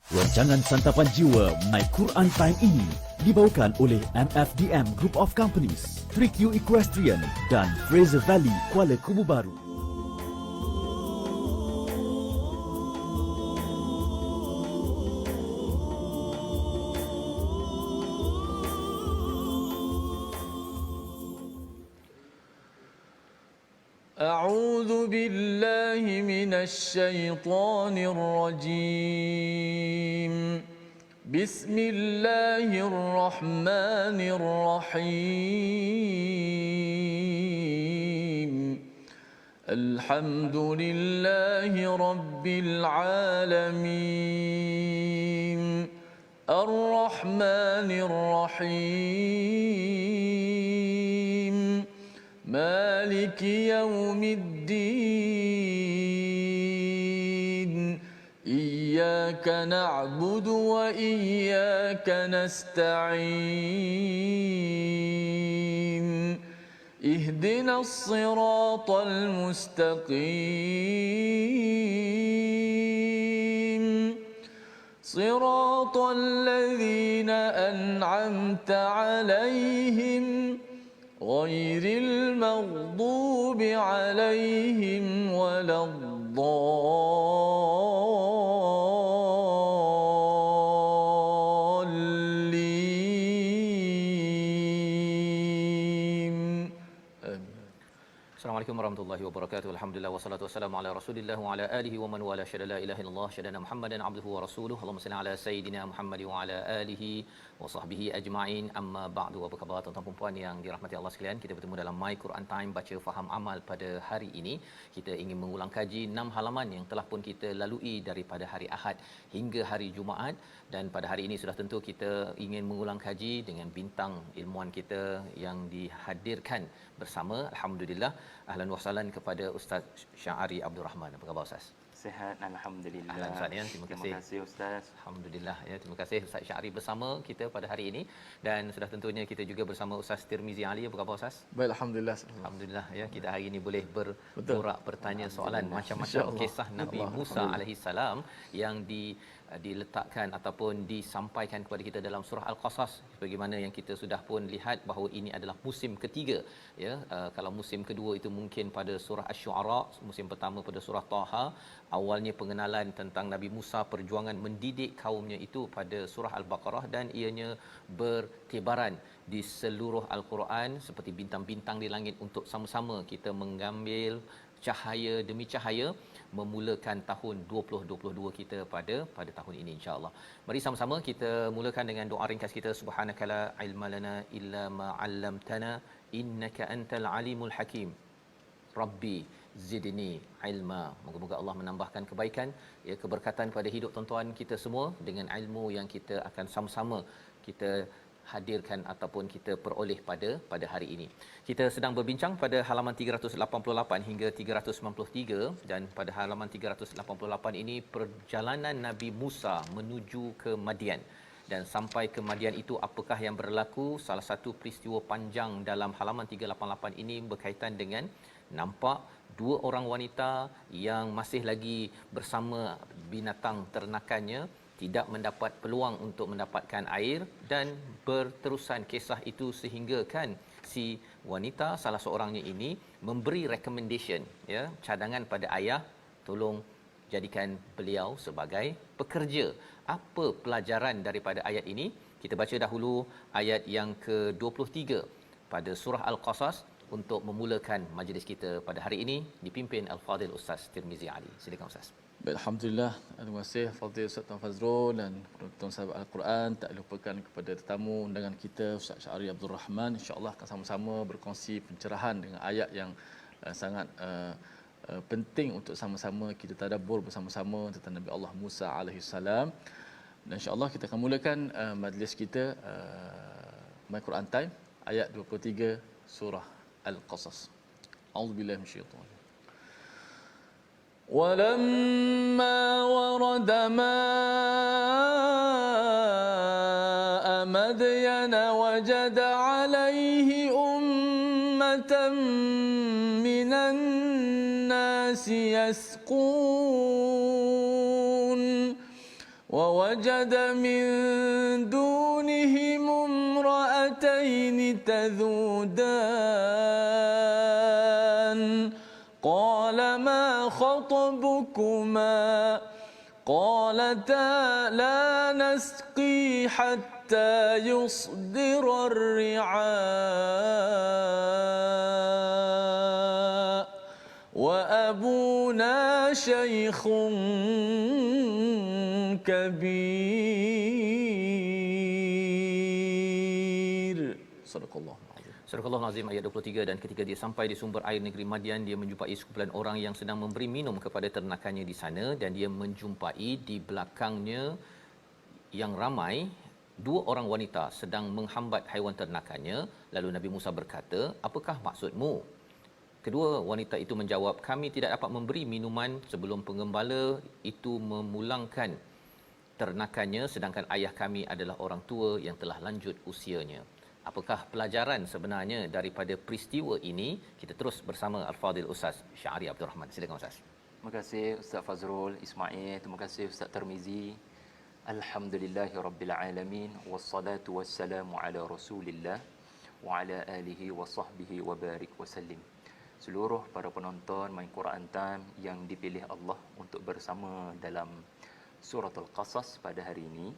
Rancangan Santapan Jiwa My Quran Time ini dibawakan oleh MFDM Group of Companies, 3Q Equestrian dan Fraser Valley Kuala Kubu Baru. أعوذ بالله من الشيطان الرجيم بسم الله الرحمن الرحيم الحمد لله رب العالمين الرحمن الرحيم مالك يوم الدين إياك نعبد وإياك نستعين اهدنا الصراط المستقيم صراط الذين أنعمت عليهم غير المغضوب عليهم ولا الضالين. Assalamualaikum warahmatullahi wabarakatuh. Alhamdulillah wassalatu wassalamu ala Rasulillah wa ala alihi wa man wala syada la ilaha illallah syadana Muhammadan abduhu wa rasuluhu. Allahumma salli ala sayidina Muhammad wa ala alihi wa sahbihi ajma'in. Amma ba'du. Apa khabar tuan-tuan dan puan yang dirahmati Allah sekalian? Kita bertemu dalam My Quran Time baca faham amal pada hari ini. Kita ingin mengulang kaji 6 halaman yang telah pun kita lalui daripada hari Ahad hingga hari Jumaat, dan pada hari ini sudah tentu kita ingin mengulang kaji dengan bintang ilmuwan kita yang dihadirkan bersama. Alhamdulillah, ahlan wa sahlan kepada Ustaz Syahari Abdul Rahman. Apa khabar Ustaz? Sihat, alhamdulillah. Ahlan Ustaz ya, terima kasih Ustaz. Alhamdulillah ya, terima kasih Ustaz Syahari bersama kita pada hari ini, dan sudah tentunya kita juga bersama Ustaz Tirmizi Ali. Apa khabar Ustaz? Baik, alhamdulillah. Alhamdulillah ya, kita hari ini boleh berborak, bertanya soalan macam-macam kisah Nabi Musa alaihi salam yang diletakkan ataupun disampaikan kepada kita dalam surah Al-Qasas. Bagaimana yang kita sudah pun lihat bahawa ini adalah musim ketiga ya. Kalau musim kedua itu mungkin pada surah Asy-Syu'ara, musim pertama pada surah Taha, awalnya pengenalan tentang Nabi Musa, perjuangan mendidik kaumnya itu pada surah Al-Baqarah, dan ianya bertebaran di seluruh Al-Quran seperti bintang-bintang di langit untuk sama-sama kita mengambil cahaya demi cahaya memulakan tahun 2022 kita pada tahun ini insya-Allah. Mari sama-sama kita mulakan dengan doa ringkas kita. Subhanakala ilma lana illa ma 'allamtana innaka antal alimul hakim. Rabbi zidni ilma. Moga-moga Allah menambahkan kebaikan ya, keberkatan pada hidup tuan-tuan kita semua dengan ilmu yang kita akan sama-sama kita hadirkan ataupun kita peroleh pada hari ini. Kita sedang berbincang pada halaman 388 hingga 393, dan pada halaman 388 ini perjalanan Nabi Musa menuju ke Madian. Dan sampai ke Madian itu apakah yang berlaku? Salah satu peristiwa panjang dalam halaman 388 ini berkaitan dengan nampak dua orang wanita yang masih lagi bersama binatang ternakannya tidak mendapat peluang untuk mendapatkan air, dan berterusan kisah itu sehingga kan si wanita salah seorangnya ini memberi recommendation ya, cadangan pada ayah, tolong jadikan beliau sebagai pekerja. Apa pelajaran daripada ayat ini? Kita baca dahulu ayat yang ke-23 pada surah Al-Qasas untuk memulakan majlis kita pada hari ini, dipimpin Al-Fadil Ustaz Tirmizi Ali. Silakan Ustaz. Baik, alhamdulillah. Terima kasih Fadil Ustaz Tuan Fazrul dan penonton sahabat Al-Quran. Tak lupakan kepada tetamu undangan kita Ustaz Syahari Abdul Rahman. Insya-Allah akan sama-sama berkongsi pencerahan dengan ayat yang sangat penting untuk sama-sama kita tadabbur bersama-sama tentang Nabi Allah Musa alaihi salam. Dan insya-Allah kita akan mulakan majlis kita My Quran Time ayat 23 surah Al-Qasas. A'udzubillahi minasyaitanir. ولما ورد ماء مدين وجد عليه أمة من الناس يسقون ووجد من دونهم امرأتين تذودان قال ما خطبكما قالتا لا نسقي حتى يصدر الرعاء وأبونا شيخ كبير. صدق الله العظيم. Surah Al-Azim ayat 23, dan ketika dia sampai di sumber air negeri Madian, dia menjumpai sekumpulan orang yang sedang memberi minum kepada ternakannya di sana, dan dia menjumpai di belakangnya yang ramai dua orang wanita sedang menghambat haiwan ternakannya. Lalu Nabi Musa berkata, "Apakah maksudmu?" Kedua wanita itu menjawab, "Kami tidak dapat memberi minuman sebelum pengembala itu memulangkan ternakannya, sedangkan ayah kami adalah orang tua yang telah lanjut usianya." Apakah pelajaran sebenarnya daripada peristiwa ini? Kita terus bersama Al-Fadhil Ustaz Syahri Abdul Rahman. Silakan Ustaz. Terima kasih Ustaz Fazrul Ismail, terima kasih Ustaz Tirmizi. Alhamdulillahirabbil alamin wassalatu wassalamu ala Rasulillah wa ala alihi wa sahbihi wa barik wa sallim. Seluruh para penonton My Quran Time yang dipilih Allah untuk bersama dalam Suratul Qasas pada hari ini,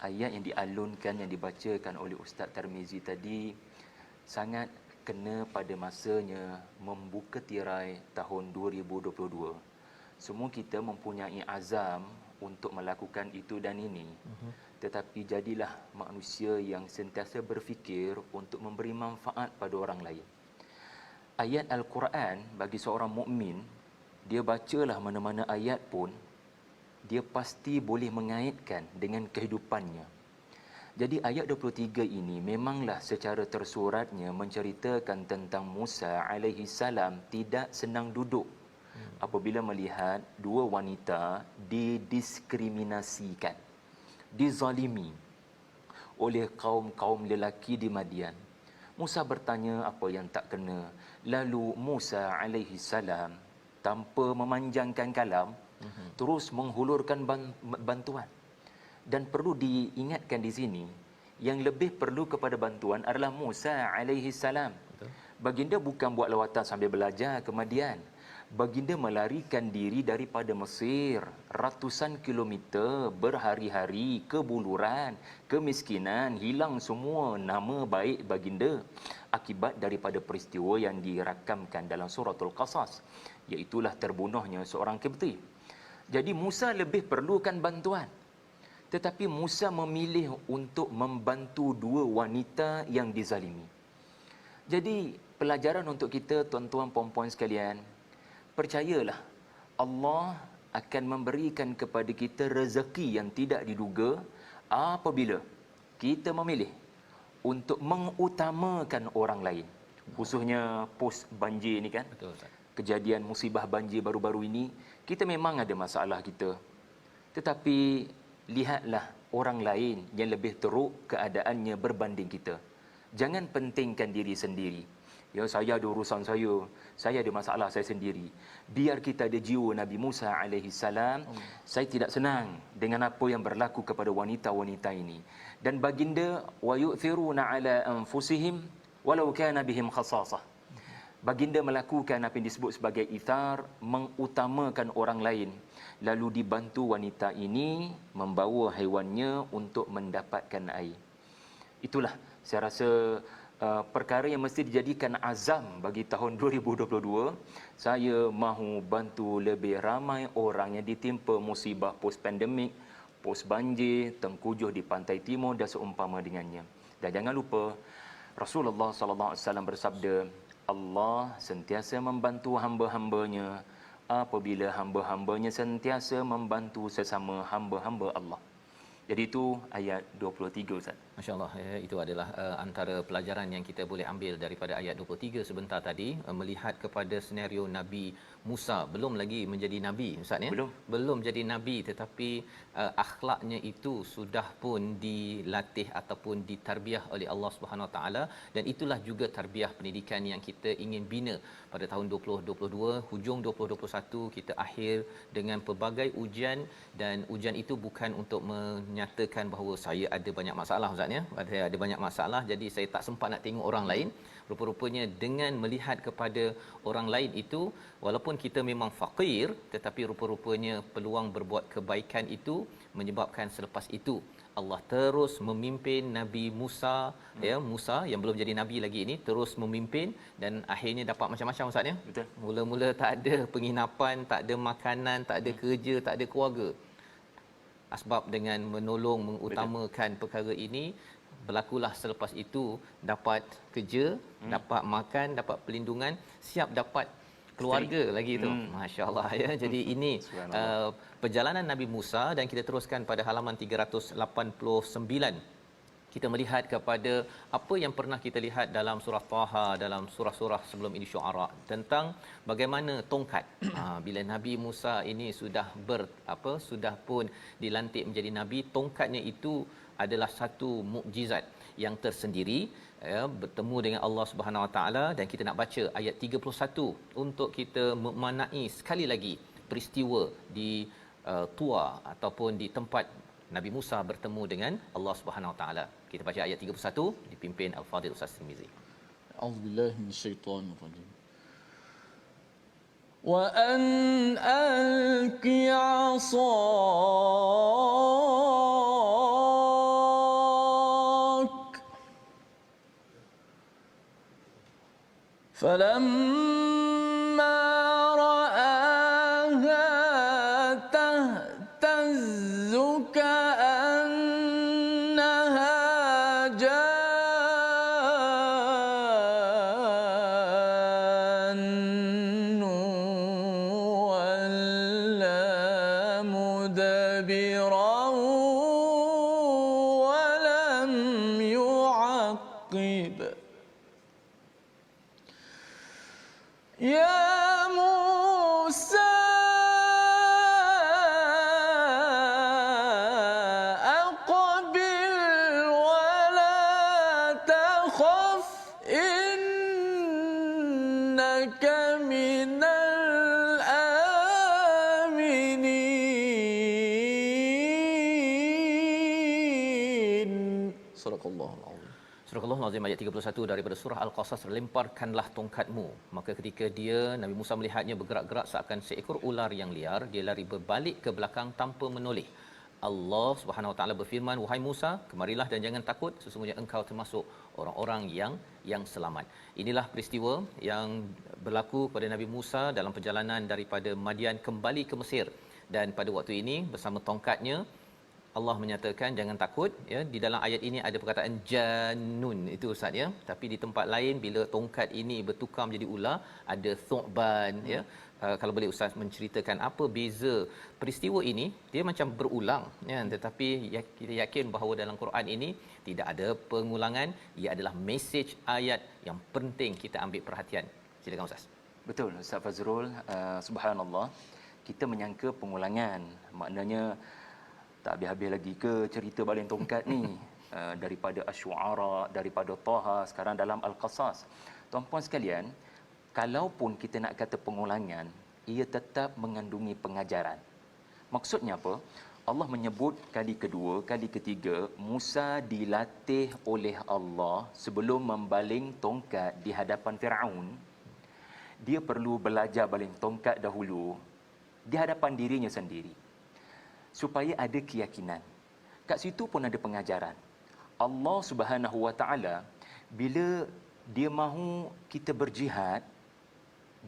ayat yang dialunkan, yang dibacakan oleh Ustaz Tirmizi tadi sangat kena pada masanya membuka tirai tahun 2022. Semua kita mempunyai azam untuk melakukan itu dan ini. Tetapi jadilah manusia yang sentiasa berfikir untuk memberi manfaat pada orang lain. Ayat Al-Quran bagi seorang mukmin, dia bacalah mana-mana ayat pun, dia pasti boleh mengaitkan dengan kehidupannya. Jadi ayat 23 ini memanglah secara tersuratnya menceritakan tentang Musa alaihi salam tidak senang duduk apabila melihat dua wanita didiskriminasikan, dizalimi oleh kaum-kaum lelaki di Madian. Musa bertanya apa yang tak kena. Lalu Musa alaihi salam tanpa memanjangkan kalam terus menghulurkan bantuan. Dan perlu diingatkan di sini, yang lebih perlu kepada bantuan adalah Musa alaihi salam. Baginda bukan buat lawatan sambil belajar ke Madian. Baginda melarikan diri daripada Mesir ratusan kilometer, berhari-hari, kebuluran, kemiskinan, hilang semua nama baik baginda akibat daripada peristiwa yang dirakamkan dalam Suratul Qasas, iaitulah terbunuhnya seorang Qibti. Jadi Musa lebih perlukan bantuan. Tetapi Musa memilih untuk membantu dua wanita yang dizalimi. Jadi pelajaran untuk kita, tuan-tuan puan-puan sekalian, percayalah Allah akan memberikan kepada kita rezeki yang tidak diduga apabila kita memilih untuk mengutamakan orang lain. Khususnya post banjir ni kan. Betul Ustaz. Kejadian musibah banjir baru-baru ini, kita memang ada masalah kita. Tetapi lihatlah orang lain yang lebih teruk keadaannya berbanding kita. Jangan pentingkan diri sendiri. Ya, saya ada urusan saya ada masalah saya sendiri. Biar kita ada jiwa Nabi Musa alaihi salam. Saya tidak senang dengan apa yang berlaku kepada wanita-wanita ini. Dan baginda wa yu'thiruna ala anfusihim walau kana bihim khasasah. Baginda melakukan apa yang disebut sebagai ithar, mengutamakan orang lain. Lalu dibantu wanita ini membawa haiwannya untuk mendapatkan air. Itulah saya rasa perkara yang mesti dijadikan azam bagi tahun 2022. Saya mahu bantu lebih ramai orang yang ditimpa musibah post pandemik, post banjir, tengkujuh di pantai timur dan seumpama dengannya. Dan jangan lupa Rasulullah sallallahu alaihi wasallam bersabda, Allah sentiasa membantu hamba-hambanya apabila hamba-hambanya sentiasa membantu sesama hamba-hamba Allah. Jadi itu ayat 23 Ustaz. Masya-Allah, ya, itu adalah antara pelajaran yang kita boleh ambil daripada ayat 23 sebentar tadi, melihat kepada senario Nabi Musa belum lagi menjadi nabi Ustaz ya. Belum jadi nabi, tetapi akhlaknya itu sudah pun dilatih ataupun ditarbiah oleh Allah Subhanahu Wa Taala, dan itulah juga tarbiah pendidikan yang kita ingin bina pada tahun 2022, hujung 2021 kita akhir dengan pelbagai ujian, dan ujian itu bukan untuk menyatakan bahawa saya ada banyak masalah Ustaz ya. Saya ada banyak masalah jadi saya tak sempat nak tengok orang lain. Rupa-rupanya dengan melihat kepada orang lain itu, walaupun kita memang fakir, tetapi rupa-rupanya peluang berbuat kebaikan itu menyebabkan selepas itu Allah terus memimpin Nabi Musa, ya, Musa yang belum jadi nabi lagi ini terus memimpin, dan akhirnya dapat macam-macam Ustaz ya. Betul. Mula-mula tak ada penginapan, tak ada makanan, tak ada kerja, tak ada keluarga. Asbab dengan menolong mengutamakan perkara ini, berlakulah selepas itu dapat kerja, dapat makan, dapat pelindungan, siap dapat keluarga lagi tu. Masya-Allah ya. Jadi ini perjalanan Nabi Musa, dan kita teruskan pada halaman 389. Kita melihat kepada apa yang pernah kita lihat dalam surah Taha, dalam surah-surah sebelum ini, Syuara, tentang bagaimana tongkat. Bila Nabi Musa ini sudah pun dilantik menjadi nabi, tongkatnya itu adalah satu mukjizat yang tersendiri, ya, bertemu dengan Allah Subhanahu Wa Taala. Dan kita nak baca ayat 31 untuk kita memaknai sekali lagi peristiwa di Tua ataupun di tempat Nabi Musa bertemu dengan Allah Subhanahu Wa Taala. Kita baca ayat 31 dipimpin Al-Fadhil Ustaz Tirmizi. A'udzubillahi minasyaitonir rajim. Wa an alqi 'asak falamma ra'aha tahtazzu ka'annaha jannu walla mudbiran wa lam yu'aqib. Ya Musa aqbil wa la takhaf innaka minal aminin. Sadaqallahul azim. Surah Al-Azim ayat 31 daripada surah Al-Qasas, lemparkanlah tongkatmu. Maka ketika Nabi Musa melihatnya bergerak-gerak seakan seekor ular yang liar, dia lari berbalik ke belakang tanpa menoleh. Allah Subhanahu Wa Taala berfirman, wahai Musa, kemarilah dan jangan takut, sesungguhnya engkau termasuk orang-orang yang selamat. Inilah peristiwa yang berlaku pada Nabi Musa dalam perjalanan daripada Madian kembali ke Mesir, dan pada waktu ini bersama tongkatnya Allah menyatakan jangan takut, ya. Di dalam ayat ini ada perkataan janun itu Ustaz ya, tapi di tempat lain bila tongkat ini bertukar menjadi ular ada thu'ban ya. Kalau boleh Ustaz menceritakan apa beza peristiwa ini, dia macam berulang ya, tetapi kita yakin bahawa dalam Quran ini tidak ada pengulangan, ia adalah mesej ayat yang penting kita ambil perhatian. Silakan Ustaz. Betul Ustaz Fazrul, subhanallah, kita menyangka pengulangan, maknanya tak habis-habis lagi ke cerita baling tongkat ni. Daripada Asy-Syu'ara, daripada Taha, sekarang dalam Al-Qasas. Tuan-puan sekalian, kalaupun kita nak kata pengulangan, ia tetap mengandungi pengajaran. Maksudnya apa? Allah menyebut kali kedua, kali ketiga, Musa dilatih oleh Allah sebelum membaling tongkat di hadapan Firaun. Dia perlu belajar baling tongkat dahulu di hadapan dirinya sendiri, supaya ada keyakinan. Kat situ pun ada pengajaran. Allah Subhanahu Wa Taala bila dia mahu kita berjihad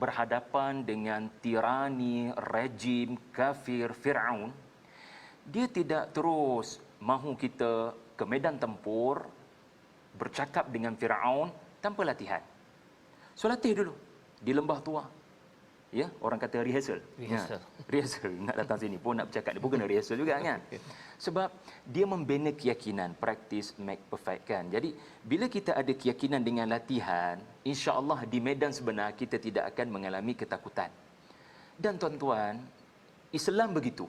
berhadapan dengan tirani rejim kafir Firaun, dia tidak terus mahu kita ke medan tempur bercakap dengan Firaun tanpa latihan. So latih dulu di lembah Tua. Ya, orang kata rehearsal. Rehearsal. Rehearsal. Nak datang sini pun nak bercakap, dia pun kena rehearsal juga kan. Sebab dia membina keyakinan, practice make perfect kan. Jadi bila kita ada keyakinan dengan latihan, insya-Allah di medan sebenar kita tidak akan mengalami ketakutan. Dan tuan-tuan, Islam begitu.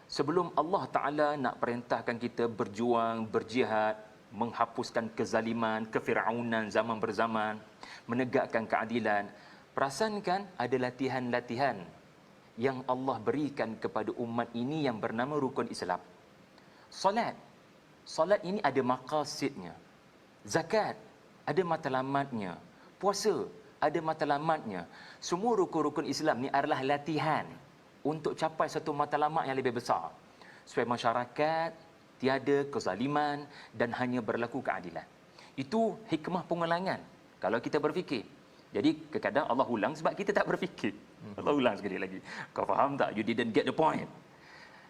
Sebelum Allah Taala nak perintahkan kita berjuang, berjihad, menghapuskan kezaliman, kefiraunan zaman berzaman, menegakkan keadilan, perasankan ada latihan-latihan yang Allah berikan kepada umat ini yang bernama rukun Islam. Solat. Solat ini ada maqasidnya. Zakat ada matlamatnya. Puasa ada matlamatnya. Semua rukun-rukun Islam ni adalah latihan untuk capai satu matlamat yang lebih besar. Supaya masyarakat tiada kezaliman dan hanya berlaku keadilan. Itu hikmah pengulangan kalau kita berfikir. Jadi kadang-kadang Allah ulang sebab kita tak berfikir. Allah ulang sekali lagi. Kau faham tak? You didn't get the point.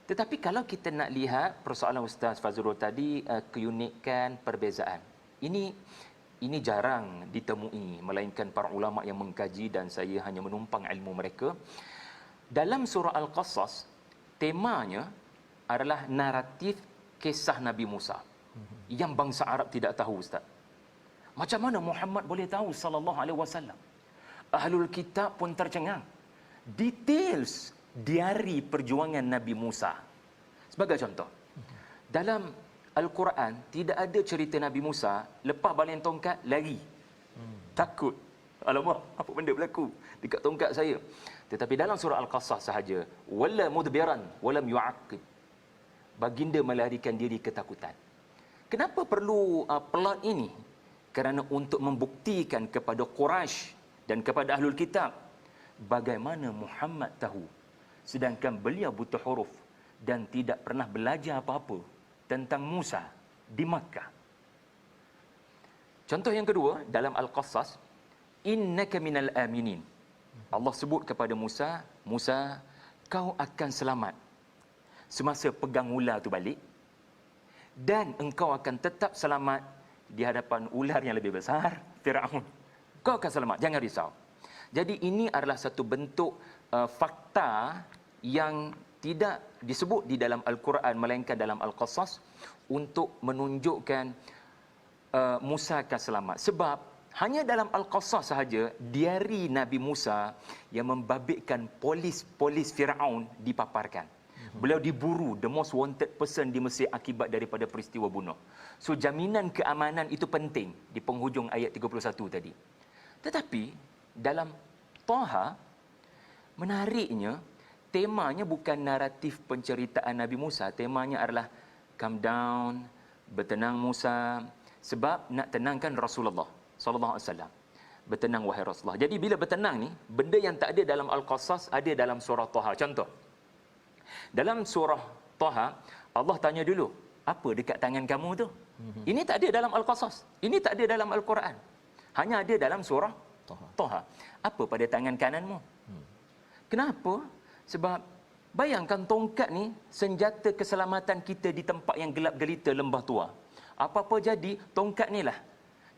Tetapi kalau kita nak lihat persoalan Ustaz Fazrul tadi, keunikan perbezaan. Ini jarang ditemui, melainkan para ulama yang mengkaji dan saya hanya menumpang ilmu mereka. Dalam surah Al-Qasas, temanya adalah naratif kisah Nabi Musa yang bangsa Arab tidak tahu, Ustaz. Macam mana Muhammad boleh tahu sallallahu alaihi wasallam? Ahlul kitab pun tercengang. Details diari perjuangan Nabi Musa. Sebagai contoh, dalam Al-Quran tidak ada cerita Nabi Musa lepas baling tongkat lari. Takut. Alamak, apa benda berlaku dekat tongkat saya? Tetapi dalam surah Al-Qasas sahaja, wala mudbiran walam yu'aqib. Baginda melarikan diri ketakutan. Kenapa perlu plot ini? Kerana untuk membuktikan kepada Quraisy dan kepada Ahlul Kitab bagaimana Muhammad tahu sedangkan beliau buta huruf dan tidak pernah belajar apa-apa tentang Musa di Makkah. Contoh yang kedua dalam Al-Qasas, innaka minal aminin. Allah sebut kepada Musa, Musa, kau akan selamat semasa pegang ular tu balik dan engkau akan tetap selamat di hadapan ular yang lebih besar, Firaun. Kau akan selamat, jangan risau. Jadi ini adalah satu bentuk fakta yang tidak disebut di dalam Al-Quran melainkan dalam Al-Qasas untuk menunjukkan Musa akan selamat. Sebab hanya dalam Al-Qasas sahaja diari Nabi Musa yang membabitkan polis Firaun dipaparkan. Beliau diburu, the most wanted person di Mesir akibat daripada peristiwa bunuh. So jaminan keamanan itu penting di penghujung ayat 31 tadi. Tetapi dalam Taha, menariknya temanya bukan naratif penceritaan Nabi Musa. Temanya adalah calm down, bertenang Musa, sebab nak tenangkan Rasulullah sallallahu alaihi wasallam. Bertenang wahai Rasulullah. Jadi bila bertenang ni, benda yang tak ada dalam Al-Qasas ada dalam surah Taha. Contoh, dalam surah Taha, Allah tanya dulu, apa dekat tangan kamu tu? Ini tak ada dalam Al-Qasas. Ini tak ada dalam Al-Quran. Hanya ada dalam surah Taha. Apa pada tangan kananmu? Kenapa? Sebab bayangkan tongkat ni senjata keselamatan kita di tempat yang gelap gelita lembah tua. Apa-apa jadi, tongkat ni lah.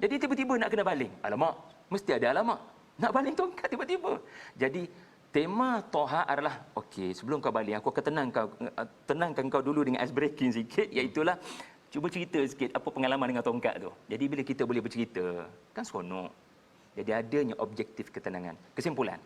Jadi tiba-tiba nak kena baling. Alamak, mesti ada alamak. Nak baling tongkat tiba-tiba. Jadi tema Taha adalah, okey, sebelum kau baling, aku akan tenangkan kau dulu dengan ice breaking sikit, iaitulah cuba cerita sikit apa pengalaman dengan tongkat tu. Jadi bila kita boleh bercerita, kan seronok. Jadi adanya objektif ketenangan. Kesimpulan,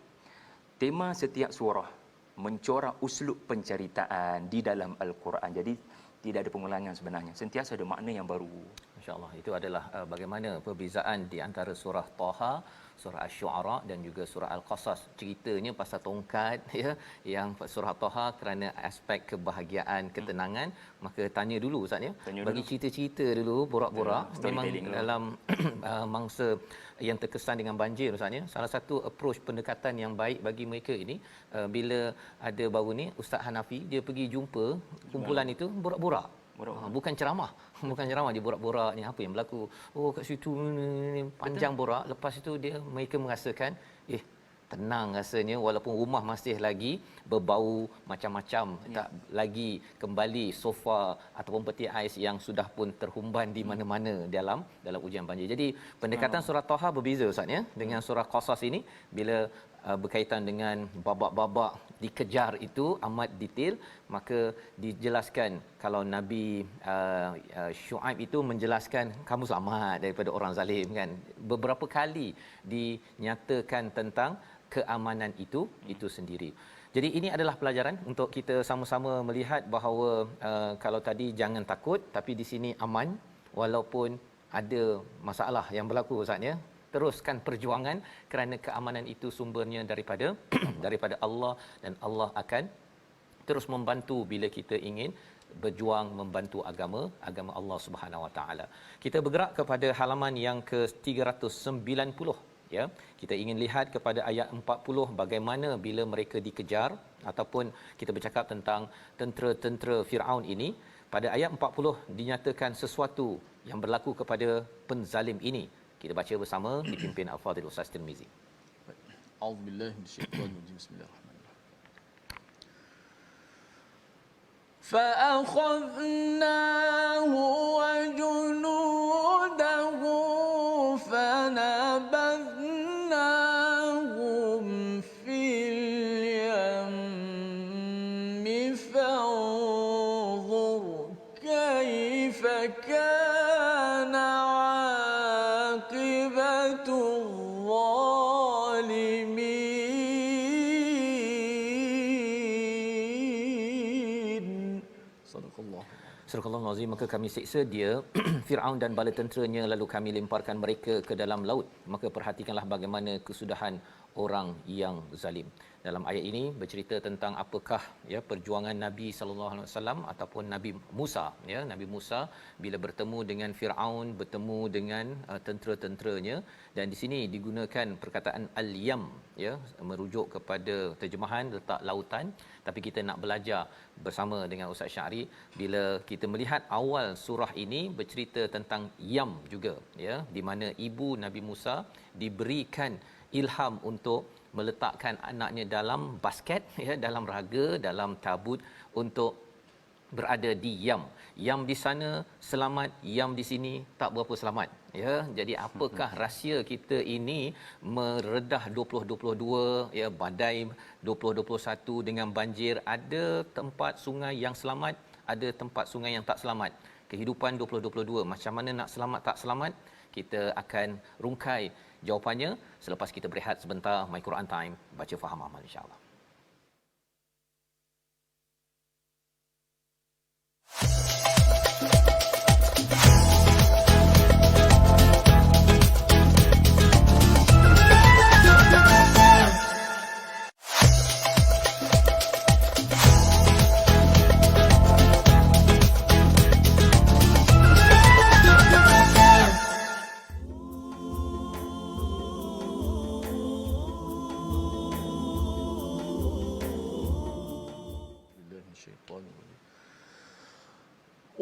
tema setiap surah mencorak uslub penceritaan di dalam Al-Quran. Jadi tidak ada pengulangan sebenarnya. Sentiasa ada makna yang baru. Masya-Allah, itu adalah bagaimana perbezaan di antara surah Taha, surah Asy-Syu'ara dan juga surah Al-Qasas. Ceritanya pasal tongkat ya, yang surah Taha kerana aspek kebahagiaan, ketenangan, maka tanya dulu Ustaz ya. Bagi cerita-cerita dulu, borak-borak. Memang dalam mangsa yang terkesan dengan banjir Ustaz ya. Salah satu approach pendekatan yang baik bagi mereka ini, bila ada baru ni Ustaz Hanafi dia pergi jumpa kumpulan itu, borak-borak. Bukan ceramah dia borak-borak ni apa yang berlaku. Oh kat situ ni panjang borak. Lepas itu mereka merasakan tenang rasanya, walaupun rumah masih lagi berbau macam-macam, tak lagi kembali sofa ataupun peti ais yang sudah pun terhumban di mana-mana dalam hujan banjir. Jadi pendekatan surah Taha berbeza Ustaz ya dengan surah Qasas ini. Bila berkaitan dengan babak-babak dikejar itu amat detail, maka dijelaskan kalau Nabi Shu'aib itu menjelaskan kamu selamat daripada orang zalim kan. Beberapa kali dinyatakan tentang keamanan itu sendiri. Jadi ini adalah pelajaran untuk kita sama-sama melihat bahawa kalau tadi jangan takut, tapi di sini aman walaupun ada masalah yang berlaku Ustaz ya. Teruskan perjuangan kerana keamanan itu sumbernya daripada daripada Allah, dan Allah akan terus membantu bila kita ingin berjuang membantu agama Allah Subhanahu Wa Taala. Kita bergerak kepada halaman yang ke-390 ya. Kita ingin lihat kepada ayat 40 bagaimana bila mereka dikejar, ataupun kita bercakap tentang tentera-tentera Firaun ini. Pada ayat 40 dinyatakan sesuatu yang berlaku kepada penzalim ini. Kita baca bersama dipimpin Al-Fadhil Ustaz Tirmizi. A'udzubillahi minasyaitonir rajim. Bismillahirrahmanirrahim. فأخذناه وجنوده فنبذناهم في اليم فانظر كيف كان عاقبة الظالمين. Sadaqallah. Surah Al-Azim, maka kami siksa dia Firaun dan bala tenteranya, lalu kami lemparkan mereka ke dalam laut. Maka perhatikanlah bagaimana kesudahan orang yang zalim. Dalam ayat ini bercerita tentang apakah ya perjuangan Nabi sallallahu alaihi wasallam ataupun Nabi Musa ya. Nabi Musa bila bertemu dengan Firaun, bertemu dengan tentera-tenteranya, dan di sini digunakan perkataan al-yam ya, merujuk kepada terjemahan letak lautan. Tapi kita nak belajar bersama dengan Ustaz Syari bila kita melihat awal surah ini bercerita tentang yam juga ya, di mana ibu Nabi Musa diberikan ilham untuk meletakkan anaknya dalam basket ya, dalam raga, dalam tabut untuk berada di Yam. Yam di sana selamat, Yam di sini tak berapa selamat ya. Jadi apakah rahsia kita ini meredah 2022 ya, badai 2021 dengan banjir? Ada tempat sungai yang selamat, ada tempat sungai yang tak selamat. Kehidupan 2022 macam mana nak selamat tak selamat? Kita akan rungkai jawapannya selepas kita berehat sebentar. My Quran Time, baca faham amal insya-Allah.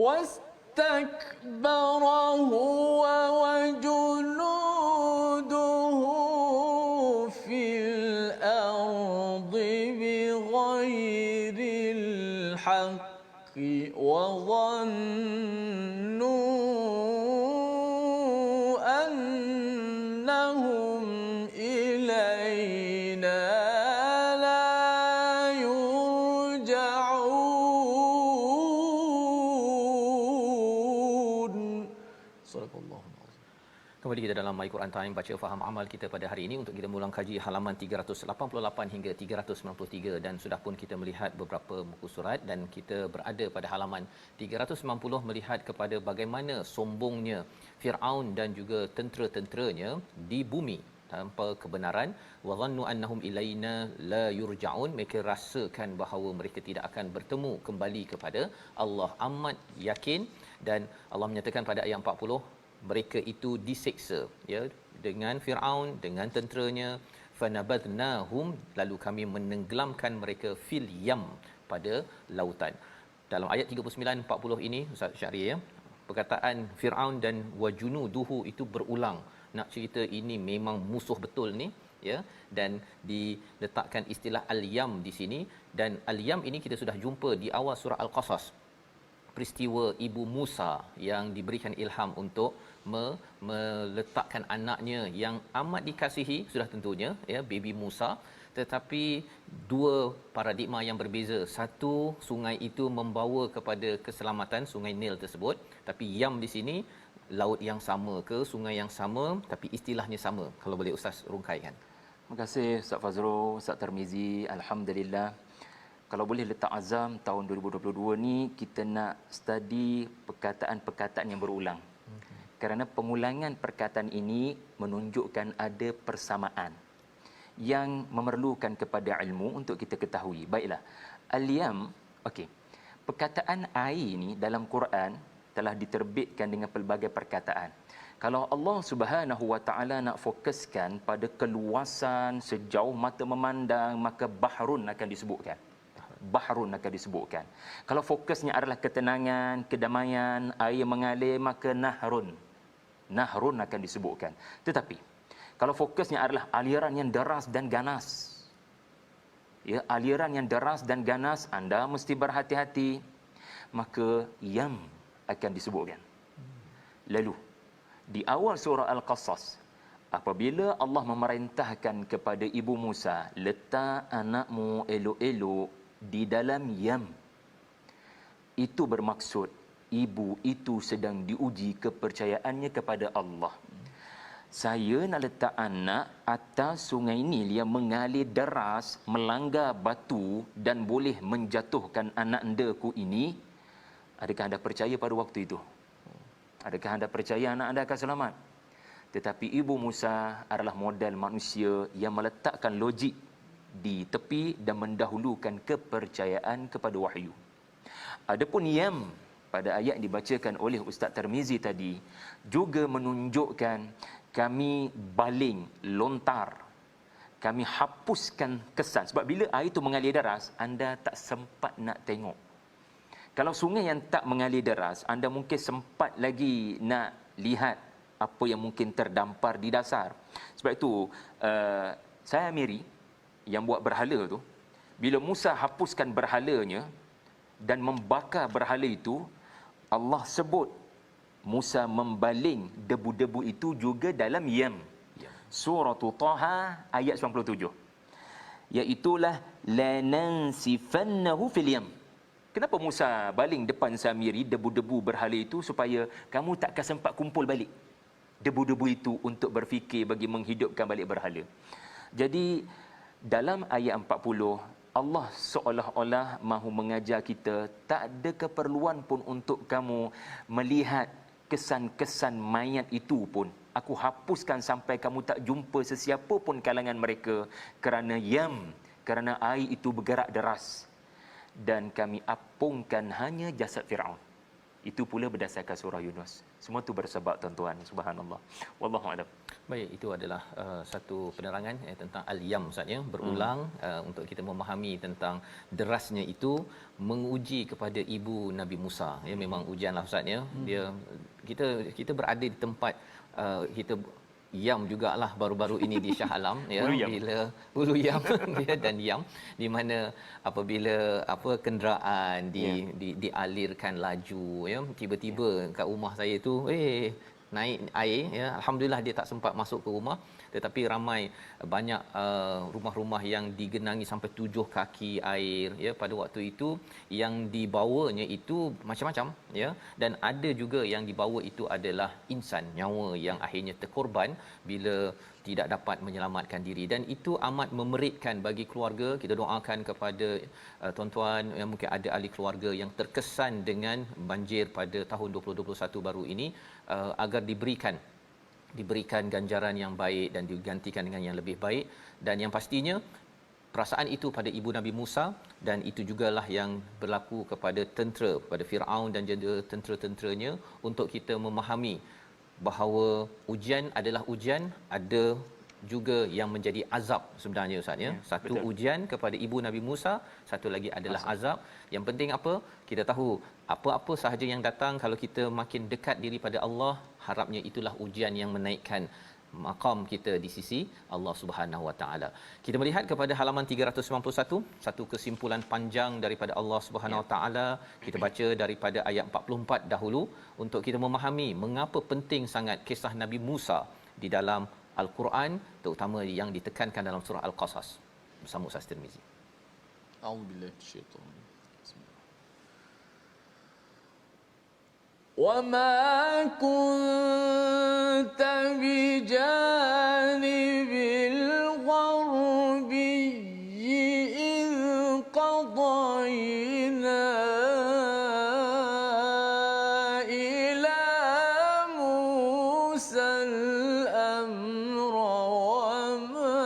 واستكبر هو وجنوده في الأرض بغير الحق وظنوا أنهم إلينا لا يرجعون. Sadaqallahu alazim. Kembali kita dalam My Quran Time, baca faham amal kita pada hari ini untuk kita mengulang kaji halaman 388 hingga 393, dan sudah pun kita melihat beberapa muka surat dan kita berada pada halaman 390 melihat kepada bagaimana sombongnya Firaun dan juga tentera-tenteranya di bumi tanpa kebenaran. Wa dhannu annahum ilaina la yurja'un, mereka rasakan bahawa mereka tidak akan bertemu kembali kepada Allah. Amat yakin, dan Allah menyatakan pada ayat 40 mereka itu diseksa ya, dengan Firaun, dengan tenteranya. Fanabadnahum, lalu kami menenggelamkan mereka fil yam, pada lautan. Dalam ayat 39 40 ini Ustaz Syahri ya, perkataan Firaun dan wajunuduhu itu berulang. Nak cerita ini memang musuh betul ni ya, dan diletakkan istilah al-yam di sini. Dan al-yam ini kita sudah jumpa di awal surah Al-Qasas. peristiwa ibu Musa yang diberikan ilham untuk meletakkan anaknya yang amat dikasihi sudah tentunya ya, baby Musa, tetapi dua paradigma yang berbeza. Satu, sungai itu membawa kepada keselamatan, sungai Nil tersebut, tapi Yam di sini laut yang sama ke sungai yang sama tapi istilahnya sama. Kalau boleh Ustaz rungkaikan. Terima kasih Ustaz Fazrul, Ustaz Tarmizi. Alhamdulillah. Kalau boleh letak azam tahun 2022 ni kita nak study perkataan-perkataan yang berulang. Kerana pengulangan perkataan ini menunjukkan ada persamaan yang memerlukan kepada ilmu untuk kita ketahui. Baiklah. Al-yam, okey. Perkataan air ni dalam Quran telah diterbitkan dengan pelbagai perkataan. Kalau Allah Subhanahu Wa Taala nak fokuskan pada keluasan sejauh mata memandang, maka bahrun akan disebutkan. Bahrun akan disebutkan. Kalau fokusnya adalah ketenangan, kedamaian, air mengalir, maka nahrun. Nahrun akan disebutkan. Tetapi kalau fokusnya adalah aliran yang deras dan ganas, ya, aliran yang deras dan ganas, anda mesti berhati-hati, maka yam akan disebutkan. Lalu di awal surah Al-Qasas, apabila Allah memerintahkan kepada ibu Musa, letak anakmu elok-elok di dalam yam, itu bermaksud ibu itu sedang diuji kepercayaannya kepada Allah. Saya nak letak anak atas sungai Nil yang mengalir deras, melanggar batu dan boleh menjatuhkan anak endaku ini. Adakah anda percaya pada waktu itu? Adakah anda percaya anak anda akan selamat? Tetapi ibu Musa adalah model manusia yang meletakkan logik di tepi dan mendahulukan kepercayaan kepada wahyu. Adapun yam pada ayat yang dibacakan oleh Ustaz Tarmizi tadi juga menunjukkan kami baling, lontar, kami hapuskan kesan. Sebab bila air itu mengalir deras, anda tak sempat nak tengok. Kalau sungai yang tak mengalir deras, anda mungkin sempat lagi nak lihat apa yang mungkin terdampar di dasar. Sebab itu, saya Miri yang buat berhala tu, bila Musa hapuskan berhalanya dan membakar berhala itu, Allah sebut Musa membaling debu-debu itu juga dalam yam. Surah Taha ayat 97. Iaitulah lanansifannahu fil yam. Kenapa Musa baling depan Samiri debu-debu berhala itu? Supaya kamu takkan sempat kumpul balik debu-debu itu untuk berfikir bagi menghidupkan balik berhala. Jadi dalam ayat 40, Allah seolah-olah mahu mengajar kita, tak ada keperluan pun untuk kamu melihat kesan-kesan mayat itu pun. Aku hapuskan sampai kamu tak jumpa sesiapa pun kalangan mereka, kerana yam, kerana air itu bergerak deras. Dan kami apungkan hanya jasad Fir'aun. Itu pula berdasarkan surah Yunus. Semua itu bersebab tuan-tuan. Subhanallah. Wallahu a'lam. Baik, itu adalah satu penerangan tentang al-yam Ustaz ya, berulang untuk kita memahami tentang derasnya itu menguji kepada ibu Nabi Musa. Ya, memang ujianlah Ustaz ya. Dia kita berada di tempat kita Yam jugalah baru-baru ini di Shah Alam ya, bila Hulu Yam ya, dan Yam di mana apabila kenderaan dialirkan laju ya, tiba-tiba kat rumah saya tu naik air ya, alhamdulillah dia tak sempat masuk ke rumah, tetapi ramai banyak rumah-rumah yang digenangi sampai 7 kaki air ya. Pada waktu itu yang dibawanya itu macam-macam ya, dan ada juga yang dibawa itu adalah insan, nyawa yang akhirnya terkorban bila tidak dapat menyelamatkan diri, dan itu amat memeritkan bagi keluarga. Kita doakan kepada tuan-tuan yang mungkin ada ahli keluarga yang terkesan dengan banjir pada tahun 2021 baru ini, agar diberikan ganjaran yang baik dan digantikan dengan yang lebih baik. Dan yang pastinya perasaan itu pada ibu Nabi Musa, dan itu jugalah yang berlaku kepada tentera, kepada Firaun dan juga tentera-tenteranya, untuk kita memahami bahawa ujian adalah ujian, ada juga yang menjadi azab sebenarnya Ustaz ya. Satu betul, ujian kepada ibu Nabi Musa, satu lagi adalah azab. Yang penting apa? Kita tahu apa-apa sahaja yang datang, kalau kita makin dekat diri pada Allah, harapnya itulah ujian yang menaikkan maqam kita di sisi Allah Subhanahu Wa Taala. Kita melihat kepada halaman 391, satu kesimpulan panjang daripada Allah Subhanahu Wa Taala. Kita baca daripada ayat 44 dahulu untuk kita memahami mengapa penting sangat kisah Nabi Musa di dalam Al-Quran, terutama yang ditekankan dalam surah Al-Qasas. Bersama Ustaz Tirmizi. A'udzubillahi minasyaitanir rajim. وما كنت بجانب الغربي إذ قضينا إلى موسى الأمر وما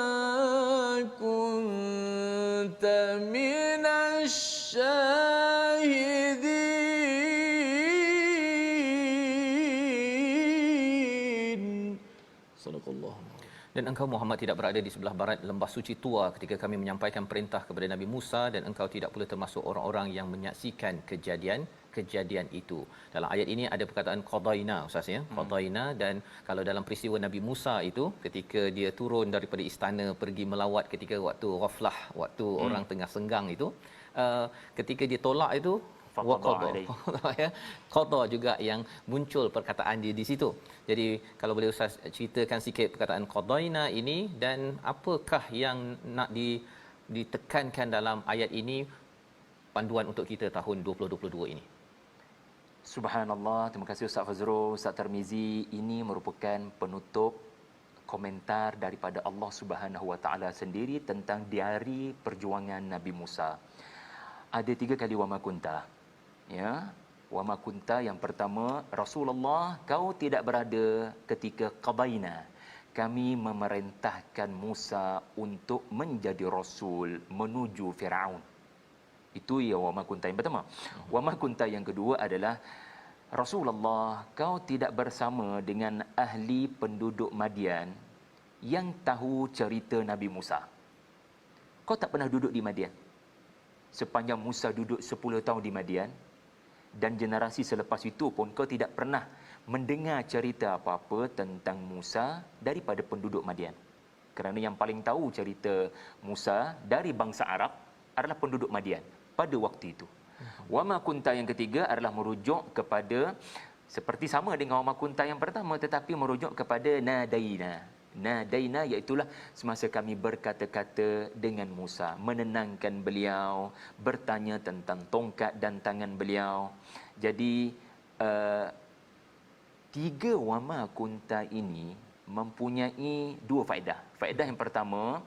كنت من الشاهدين. Sadaqallahu. Dan engkau Muhammad tidak berada di sebelah barat lembah suci tua ketika kami menyampaikan perintah kepada Nabi Musa, dan engkau tidak pula termasuk orang-orang yang menyaksikan kejadian itu. Dalam ayat ini ada perkataan qadaina Ustaz ya, qadaina. Dan kalau dalam peristiwa Nabi Musa itu ketika dia turun daripada istana pergi melawat ketika waktu ghaflah, waktu orang tengah senggang itu, ketika dia tolak itu waqada ya, qada juga yang muncul perkataan dia di situ. Jadi kalau boleh Ustaz ceritakan sikit perkataan qadaina ini dan apakah yang nak ditekankan dalam ayat ini, panduan untuk kita tahun 2022 ini. Subhanallah, terima kasih Ustaz Fazrul, Ustaz Tirmizi. Ini merupakan penutup komentar daripada Allah Subhanahu Wa Taala sendiri tentang diari perjuangan Nabi Musa. Ada 3 kali wama kunta. Ya, wama kunta yang pertama, Rasulullah, kau tidak berada ketika qadaina, kami memerintahkan Musa untuk menjadi rasul menuju Firaun. Itu ya wama kunta yang pertama. Wama kunta yang kedua adalah Rasulullah, kau tidak bersama dengan ahli penduduk Madian yang tahu cerita Nabi Musa. Kau tak pernah duduk di Madian. Sepanjang Musa duduk 10 tahun di Madian, dan generasi selepas itu pun kau tidak pernah mendengar cerita apa-apa tentang Musa daripada penduduk Madian. Kerana yang paling tahu cerita Musa dari bangsa Arab adalah penduduk Madian pada waktu itu. Wama kunta yang ketiga adalah merujuk kepada, seperti sama dengan wama kunta yang pertama, tetapi merujuk kepada nadaina. Nadaina iaitulah semasa kami berkata-kata dengan Musa, menenangkan beliau, bertanya tentang tongkat dan tangan beliau. Jadi 3 wama kunta ini mempunyai 2 faedah. Faedah yang pertama,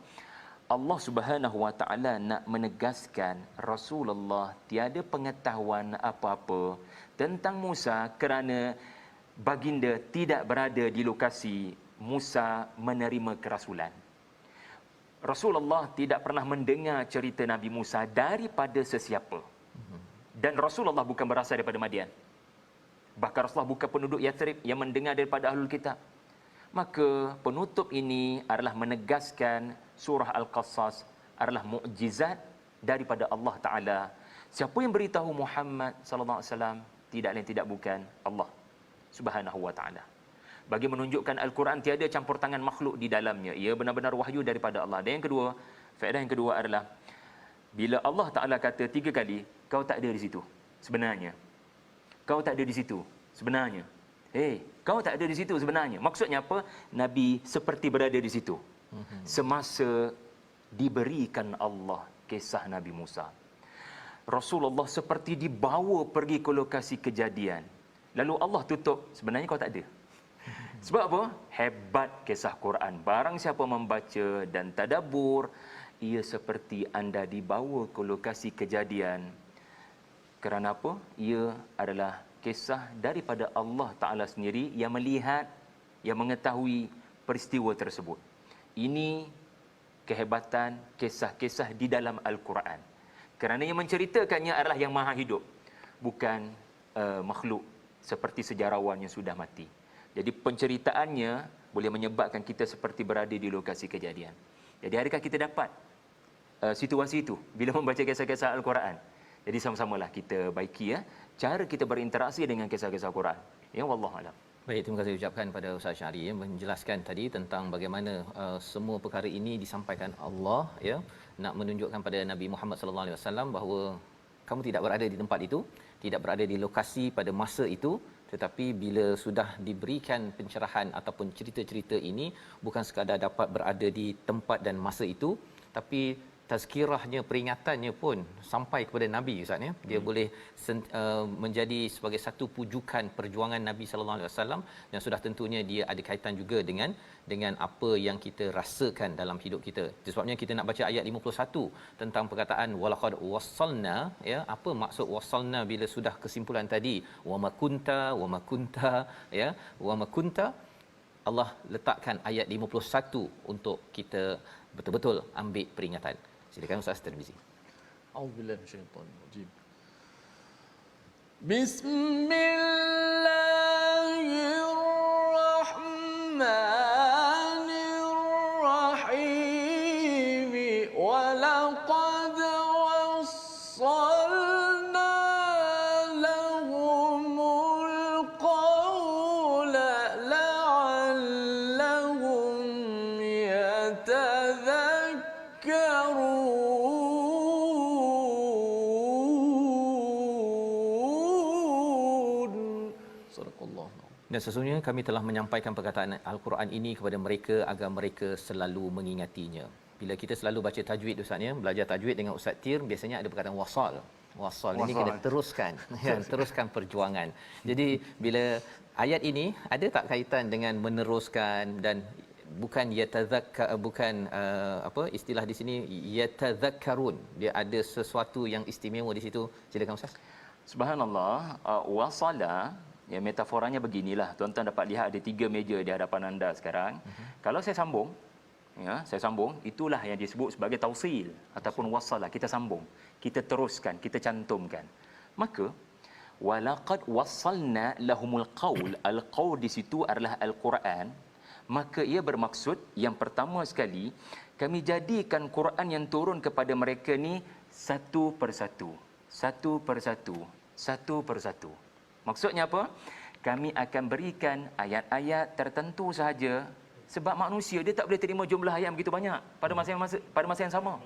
Allah Subhanahu Wa Taala nak menegaskan Rasulullah tiada pengetahuan apa-apa tentang Musa kerana baginda tidak berada di lokasi Musa menerima kerasulan. Rasulullah tidak pernah mendengar cerita Nabi Musa daripada sesiapa. Dan Rasulullah bukan berasal daripada Madian. Bahkan Rasulullah bukan penduduk Yathrib yang mendengar daripada Ahlul Kitab. Maka penutup ini adalah menegaskan surah Al-Qasas adalah mukjizat daripada Allah Taala. Siapa yang beritahu Muhammad sallallahu alaihi wasallam tidak lain tidak bukan Allah Subhanahu Wa Taala. Bagi menunjukkan Al-Quran tiada campur tangan makhluk di dalamnya. Ia benar-benar wahyu daripada Allah. Dan yang kedua, faedah yang kedua adalah bila Allah Taala kata 3 kali, kau tak ada di situ sebenarnya. Kau tak ada di situ sebenarnya. Kau tak ada di situ sebenarnya. Maksudnya apa? Nabi seperti berada di situ semasa diberikan Allah kisah Nabi Musa. Rasulullah seperti dibawa pergi ke lokasi kejadian. Lalu Allah tutup, sebenarnya kau tak ada. Sebab apa? Hebat kisah Quran. Barang siapa membaca dan tadabbur, ia seperti anda dibawa ke lokasi kejadian. Kerana apa? Ia adalah kisah daripada Allah Ta'ala sendiri yang melihat, yang mengetahui peristiwa tersebut. Ini kehebatan kisah-kisah di dalam Al-Quran. Kerana yang menceritakannya adalah yang maha hidup, bukan makhluk seperti sejarawan yang sudah mati. Jadi penceritaannya boleh menyebabkan kita seperti berada di lokasi kejadian. Jadi adakah kita dapat situasi itu bila membaca kisah-kisah Al-Quran? Jadi sama-samalah kita baiki cara kita berinteraksi dengan kisah-kisah Al-Quran. Ya, wallahu alam. Baik, terima kasih ucapkan pada Ustaz Syahri ya, menjelaskan tadi tentang bagaimana semua perkara ini disampaikan Allah ya, nak menunjukkan pada Nabi Muhammad sallallahu alaihi wasallam bahawa kamu tidak berada di tempat itu, tidak berada di lokasi pada masa itu, tetapi bila sudah diberikan pencerahan ataupun cerita-cerita ini bukan sekadar dapat berada di tempat dan masa itu, tapi tazkirahnya, peringatannya pun sampai kepada Nabi Ustaz ya. Dia boleh menjadi sebagai satu pujukan perjuangan Nabi sallallahu alaihi wasallam, dan sudah tentunya dia ada kaitan juga dengan apa yang kita rasakan dalam hidup kita. Itu sebabnya kita nak baca ayat 51 tentang perkataan walaqad wassalna ya. Apa maksud wassalna bila sudah kesimpulan tadi wa ma kunta ya, wa ma kunta, Allah letakkan ayat 51 untuk kita betul-betul ambil peringatan. Silakan Ustaz Tirmizi. A'udzubillahi minasyaitanir rajim. Bismillahirrahmanirrahim. Walaqad wassalna lahumul qawla la'allahum yatadhakkarun. Dan sesungguhnya kami telah menyampaikan perkataan Al-Quran ini kepada mereka agar mereka selalu mengingatinya. Bila kita selalu baca tajwid Ustaz ya, belajar tajwid dengan Ustaz Tir, biasanya ada perkataan wasal. Wasal ini kena teruskan, ya, teruskan perjuangan. Jadi bila ayat ini ada tak kaitan dengan meneruskan, dan bukan yatadzakkar, bukan apa istilah di sini yatadzakkarun, dia ada sesuatu yang istimewa di situ. Silakan Ustaz. Subhanallah, wasala, ya, metaforanya beginilah. Tuan-tuan dapat lihat ada 3 meja di hadapan anda sekarang. Kalau saya sambung, ya, saya sambung, itulah yang disebut sebagai tausil ataupun wasala. Kita sambung, kita teruskan, kita cantumkan. Maka walaqad wassalna lahumul qaul, al-qaul di situ adalah al-Quran. Maka ia bermaksud yang pertama sekali, kami jadikan Quran yang turun kepada mereka ni satu persatu, satu persatu, satu persatu. Maksudnya apa? Kami akan berikan ayat-ayat tertentu sahaja, sebab manusia dia tak boleh terima jumlah ayat begitu banyak pada masa yang sama.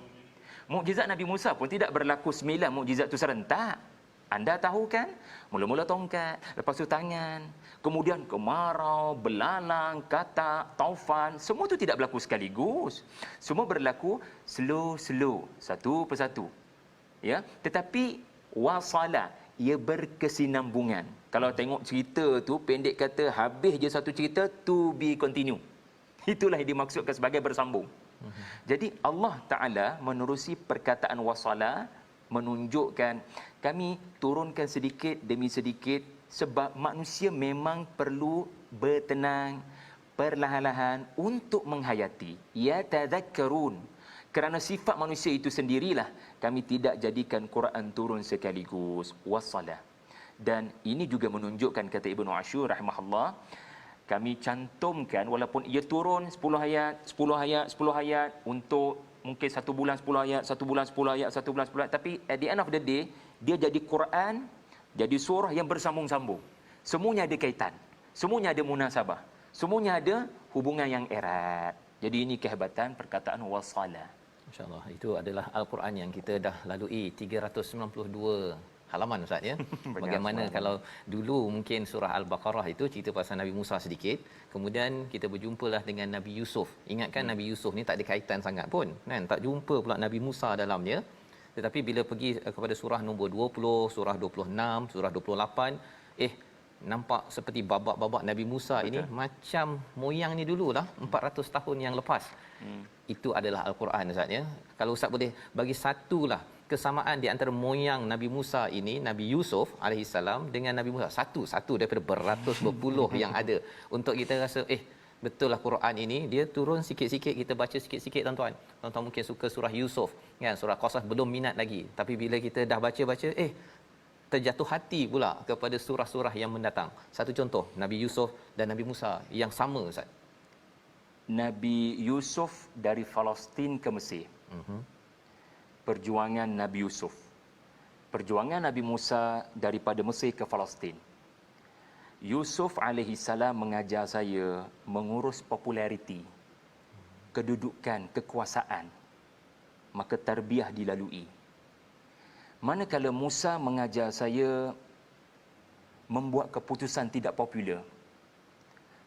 Mukjizat Nabi Musa pun tidak berlaku 9 mukjizat tu serentak. Anda tahu kan? Mula-mula tongkat, lepas tu tangan, kemudian kemarau, belalang, katak, taufan, semua tu tidak berlaku sekaligus. Semua berlaku slow-slow, satu persatu. Ya, tetapi wasala, ia berkesinambungan. Kalau tengok cerita tu, pendek kata, habis je satu cerita, to be continue. Itulah yang dimaksudkan sebagai bersambung. Jadi Allah Ta'ala menerusi perkataan wasala, menunjukkan kami turunkan sedikit demi sedikit, sebab manusia memang perlu bertenang, perlahan-lahan untuk menghayati. Ya tadhakkarun. Kerana sifat manusia itu sendirilah kami tidak jadikan Quran turun sekaligus. Wassalah. Dan ini juga menunjukkan, kata Ibnu Ashur rahimahullah, kami cantumkan walaupun ia turun 10 ayat, 10 ayat, 10 ayat untuk mungkin 1 bulan 10 ayat, 1 bulan 10 ayat, 1 bulan 10 ayat, tapi at the end of the day dia jadi Quran, jadi surah yang bersambung-sambung. Semuanya ada kaitan, semuanya ada munasabah, semuanya ada hubungan yang erat. Jadi ini kehebatan perkataan wasala. Insya-Allah, itu adalah Al-Quran yang kita dah lalui 392 halaman Ustaz ya. Bagaimana kalau dulu mungkin surah Al-Baqarah itu cerita pasal Nabi Musa sedikit, kemudian kita berjumpalah dengan Nabi Yusuf. Ingatkan Nabi Yusuf ni tak ada kaitan sangat pun, kan? Tak jumpa pula Nabi Musa dalamnya. Tetapi bila pergi kepada surah nombor 20, surah 26, surah 28, nampak seperti babak-babak Nabi Musa. Betul. Ini macam moyangnya dululah 400 tahun yang lepas. Itu adalah Al-Quran Ustaz ya. Kalau Ustaz boleh bagi satulah kesamaan di antara moyang Nabi Musa ini, Nabi Yusuf alaihissalam dengan Nabi Musa, satu daripada beratus berpuluh yang ada, untuk kita rasa betul lah Quran ini dia turun sikit-sikit, kita baca sikit-sikit tuan-tuan. Tuan-tuan mungkin suka surah Yusuf kan, surah Qasas belum minat lagi, tapi bila kita dah baca-baca terjatuh hati pula kepada surah-surah yang mendatang. Satu contoh, Nabi Yusuf dan Nabi Musa yang sama Ustaz. Nabi Yusuf dari Palestin ke Mesir. Perjuangan Nabi Yusuf. Perjuangan Nabi Musa daripada Mesir ke Palestin. Yusuf alaihi salam mengajar saya mengurus populariti, kedudukan, kekuasaan. Maka tarbiyah dilalui. Manakala Musa mengajar saya membuat keputusan tidak popular.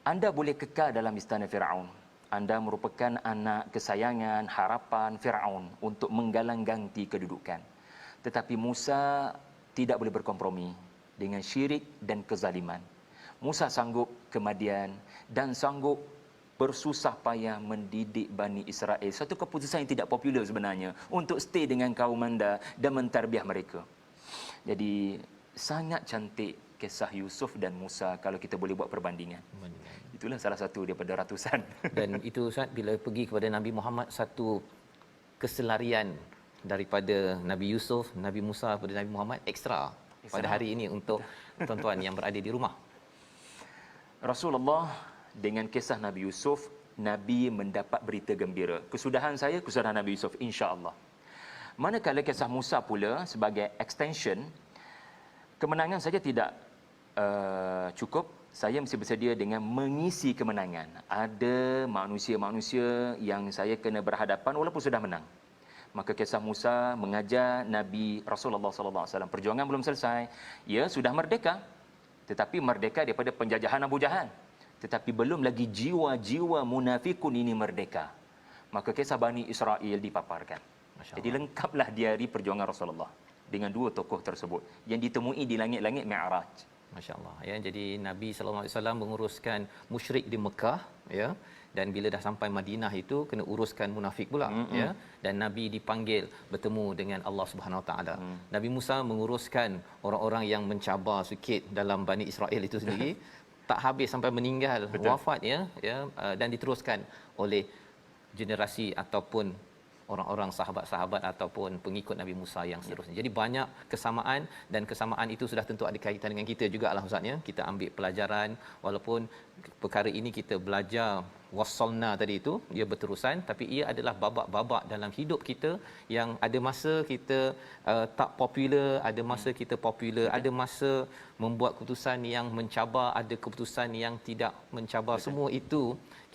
Anda boleh kekal dalam istana Firaun. Anda merupakan anak kesayangan, harapan Firaun untuk menggalang ganti kedudukan. Tetapi Musa tidak boleh berkompromi dengan syirik dan kezaliman. Musa sanggup ke Madian dan sanggup bersusah payah mendidik Bani Israel. Satu keputusan yang tidak popular sebenarnya untuk stay dengan kaum anda dan mentarbiah mereka. Jadi sangat cantik kisah Yusuf dan Musa kalau kita boleh buat perbandingan. Itulah salah satu daripada ratusan. Dan itu Ustaz, bila pergi kepada Nabi Muhammad, satu keselarian daripada Nabi Yusuf, Nabi Musa kepada Nabi Muhammad ekstra pada hari ini untuk tuan-tuan yang berada di rumah. Rasulullah dengan kisah Nabi Yusuf, Nabi mendapat berita gembira. Kesudahan saya, kesudahan Nabi Yusuf, insya-Allah. Manakala kisah Musa pula sebagai extension, kemenangan saja tidak cukup. Saya mesti bersedia dengan mengisi kemenangan. Ada manusia-manusia yang saya kena berhadapan walaupun sudah menang. Maka kisah Musa mengajar Nabi Rasulullah sallallahu alaihi wasallam, perjuangan belum selesai. Ya, sudah merdeka. Tetapi merdeka daripada penjajahan Abu Jahal. Tetapi belum lagi jiwa-jiwa munafikun ini merdeka. Maka kisah Bani Israel dipaparkan. Jadi lengkaplah diari perjuangan Rasulullah dengan dua tokoh tersebut yang ditemui di langit-langit Mi'raj. Masya-Allah ya. Jadi Nabi sallallahu alaihi wasallam menguruskan musyrik di Mekah ya, dan bila dah sampai Madinah itu kena uruskan munafik pula ya, dan Nabi dipanggil bertemu dengan Allah Subhanahu Wa Taala. Nabi Musa menguruskan orang-orang yang mencabar sikit dalam Bani Israel itu sendiri. Tak habis sampai meninggal, wafat ya, dan diteruskan oleh generasi ataupun orang-orang sahabat-sahabat ataupun pengikut Nabi Musa yang seterusnya. Jadi banyak kesamaan, dan kesamaan itu sudah tentu ada kaitan dengan kita jugalah Ustaz ya. Kita ambil pelajaran, walaupun perkara ini kita belajar wasalna tadi itu ia berterusan, tapi ia adalah babak-babak dalam hidup kita yang ada masa kita tak popular, ada masa kita popular, ada masa membuat keputusan yang mencabar, ada keputusan yang tidak mencabar. Semua itu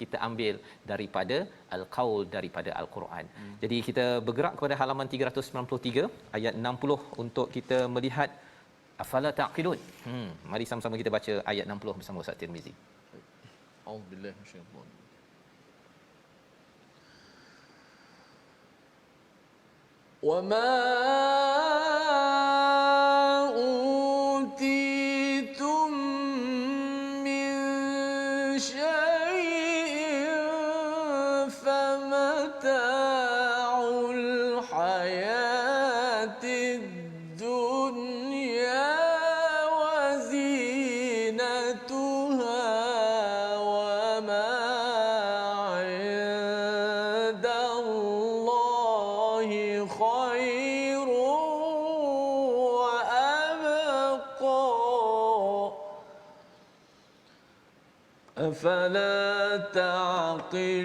kita ambil daripada al-qaul, daripada al-Quran. Jadi kita bergerak kepada halaman 393 ayat 60 untuk kita melihat afala taqilun. Mari sama-sama kita baca ayat 60 bersama Ustaz Tirmizi. A'udzubillahi minasyaitanir rajim. وما أوتيتم من شيء فمتاع الحياة الدنيا وزينتها وما عند الله خير وأبقى أفلا تعقلون.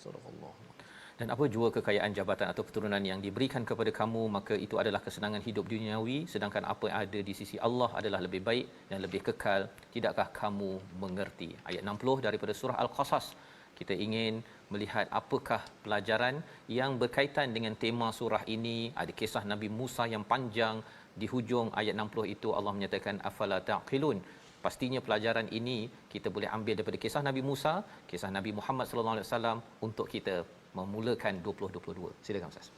صدق الله. Dan apa jua kekayaan jabatan atau keturunan yang diberikan kepada kamu, maka itu adalah kesenangan hidup duniawi, sedangkan apa yang ada di sisi Allah adalah lebih baik dan lebih kekal. Tidakkah kamu mengerti? Ayat 60 daripada surah Al-Qasas. Kita ingin melihat apakah pelajaran yang berkaitan dengan tema surah ini. Ada kisah Nabi Musa yang panjang. Di hujung ayat 60 itu Allah menyatakan afala taqilun. Pastinya pelajaran ini kita boleh ambil daripada kisah Nabi Musa, kisah Nabi Muhammad sallallahu alaihi wasallam untuk kita memulakan 2022. Silakan Ustaz.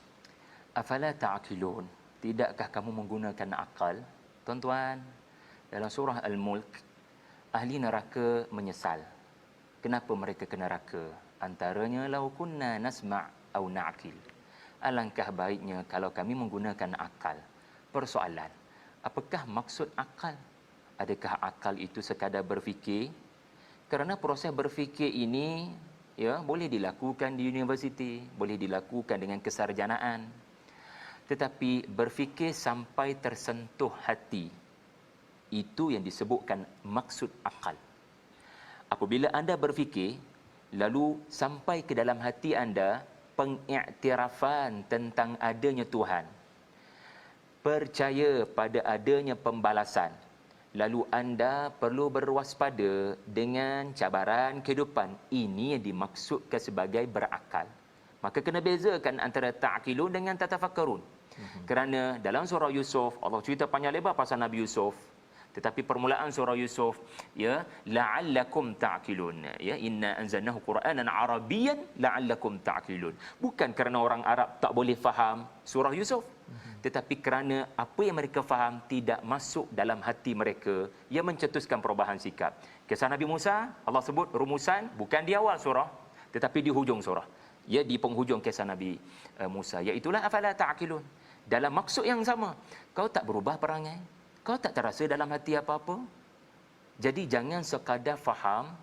Afala ta'qilun, tidakkah kamu menggunakan akal? Tuan-tuan, dalam surah Al-Mulk, ahli neraka menyesal. Kenapa mereka ke neraka? Antaranya lau kunna nasma' au na'qil. Alangkah baiknya kalau kami menggunakan akal. Persoalan, apakah maksud akal? Adakah akal itu sekadar berfikir? Kerana proses berfikir ini ya boleh dilakukan di universiti, boleh dilakukan dengan kesarjanaan. Tetapi berfikir sampai tersentuh hati, itu yang disebutkan maksud akal. Apabila anda berfikir lalu sampai ke dalam hati anda pengiktirafan tentang adanya Tuhan, percaya pada adanya pembalasan, lalu anda perlu berwaspada dengan cabaran kehidupan. Ini yang dimaksudkan sebagai berakal. Maka kena bezakan antara ta'qilun dengan tatafakkarun. Kerana dalam surah Yusuf Allah cerita panjang lebar pasal Nabi Yusuf, tetapi permulaan surah Yusuf, ya, la'allakum ta'qilun, ya, inna anzalnahu qur'anan arabiyyan la'allakum ta'qilun. Bukan kerana orang Arab tak boleh faham surah Yusuf, tetapi kerana apa yang mereka faham tidak masuk dalam hati mereka, yang mencetuskan perubahan sikap. Kisah Nabi Musa Allah sebut rumusan bukan di awal surah, tetapi di hujung surah, ya, di penghujung kisah Nabi Musa, iaitulah afala ta'qilun. Dalam maksud yang sama, kau tak berubah perangai, kau tak terasa dalam hati apa-apa. Jadi jangan sekadar faham,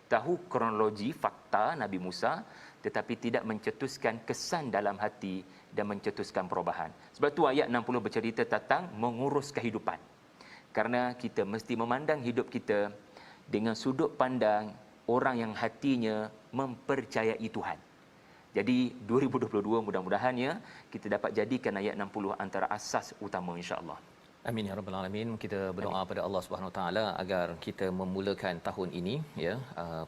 tahu kronologi fakta Nabi Musa, tetapi tidak mencetuskan kesan dalam hati dan mencetuskan perubahan. Sebab tu ayat 60 bercerita tentang mengurus kehidupan. Kerana kita mesti memandang hidup kita dengan sudut pandang orang yang hatinya mempercayai Tuhan. Jadi 2022 mudah-mudahannya kita dapat jadikan ayat 60 antara asas utama, insya-Allah. Amin ya rabbal alamin. Kita berdoa pada Allah Subhanahu Wa Taala agar kita memulakan tahun ini, ya,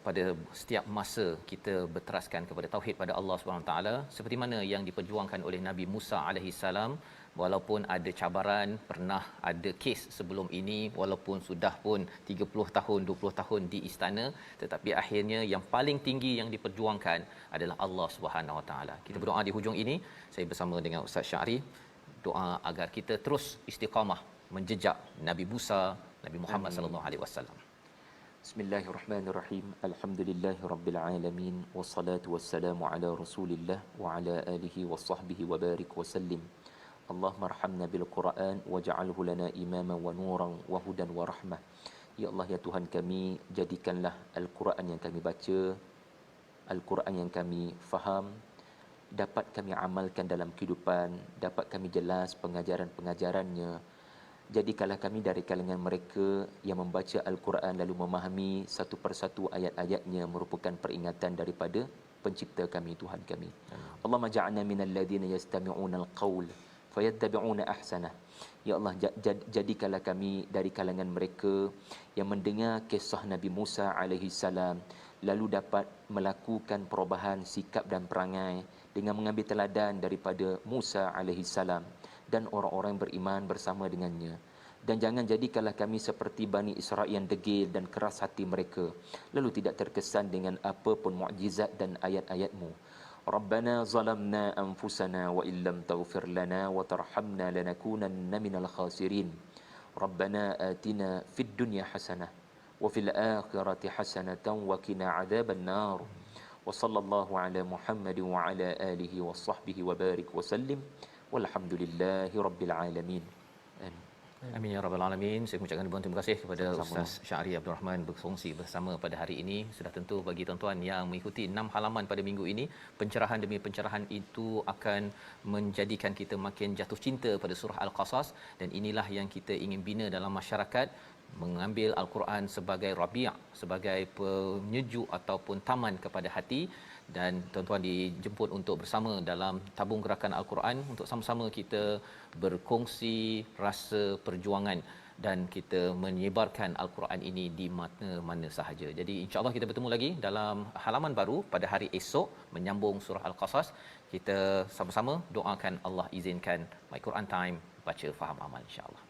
pada setiap masa kita berteraskan kepada tauhid pada Allah Subhanahu Wa Taala seperti mana yang diperjuangkan oleh Nabi Musa alaihi salam. Walaupun ada cabaran, pernah ada kes sebelum ini, walaupun sudah pun 30 tahun 20 tahun di istana, tetapi akhirnya yang paling tinggi yang diperjuangkan adalah Allah Subhanahu Wa Taala. Kita berdoa di hujung ini, saya bersama dengan Ustaz Syahri, doa agar kita terus istiqamah menjejak Nabi Musa, Nabi Muhammad sallallahu alaihi wasallam. Bismillahirrahmanirrahim. Alhamdulillahirabbil alamin wassalatu wassalamu ala Rasulillah wa ala alihi washabbihi wa barik wa sallim. Allahumma arhamna bil Quran waj'alhu lana imaman wa nuran wa hudan wa rahmah. Ya Allah, ya Tuhan kami, jadikanlah Al-Quran yang kami baca, Al-Quran yang kami faham, dapat kami amalkan dalam kehidupan, dapat kami jelas pengajaran-pengajarannya. Jadikanlah kami dari kalangan mereka yang membaca Al-Quran lalu memahami satu persatu ayat-ayatnya merupakan peringatan daripada pencipta kami, Tuhan kami. Allahumma ja'alna minal ladina yastami'una al-qawl fayattabi'una ahsanah. Ya Allah, jadikanlah kami dari kalangan mereka yang mendengar kisah Nabi Musa alaihi salam lalu dapat melakukan perubahan sikap dan perangai dengan mengambil teladan daripada Musa alaihi salam dan orang-orang yang beriman bersama dengannya. Dan jangan jadikanlah kami seperti Bani Israel yang degil dan keras hati mereka, lalu tidak terkesan dengan apa pun mukjizat dan ayat-ayat-Mu. Rabbana zalamna anfusana wa illam taghfir lana wa tarhamna lanakunanna minal khasirin. Rabbana atina fid dunya hasanah wa fil akhirati hasanatan wa qina adzaban nar. Wa sallallahu ala Muhammad wa ala alihi wa sahbihi wa barik wa sallim. Walhamdulillahi rabbil alamin. Amin. Amin ya rabbal alamin. Saya mengucapkan ribuan terima kasih kepada Ustaz Syahri Abdul Rahman berkongsi bersama pada hari ini. Sudah tentu bagi tuan-tuan yang mengikuti 6 halaman pada minggu ini, pencerahan demi pencerahan itu akan menjadikan kita makin jatuh cinta pada surah Al-Qasas, dan inilah yang kita ingin bina dalam masyarakat, mengambil Al-Quran sebagai rabi', sebagai penyejuk ataupun taman kepada hati. Dan tuan-tuan dijemput untuk bersama dalam tabung gerakan Al-Quran untuk sama-sama kita berkongsi rasa perjuangan dan kita menyebarkan Al-Quran ini di mana-mana sahaja. Jadi insya-Allah kita bertemu lagi dalam halaman baru pada hari esok menyambung surah Al-Qasas. Kita sama-sama doakan Allah izinkan My Quran Time baca faham amal, insya-Allah.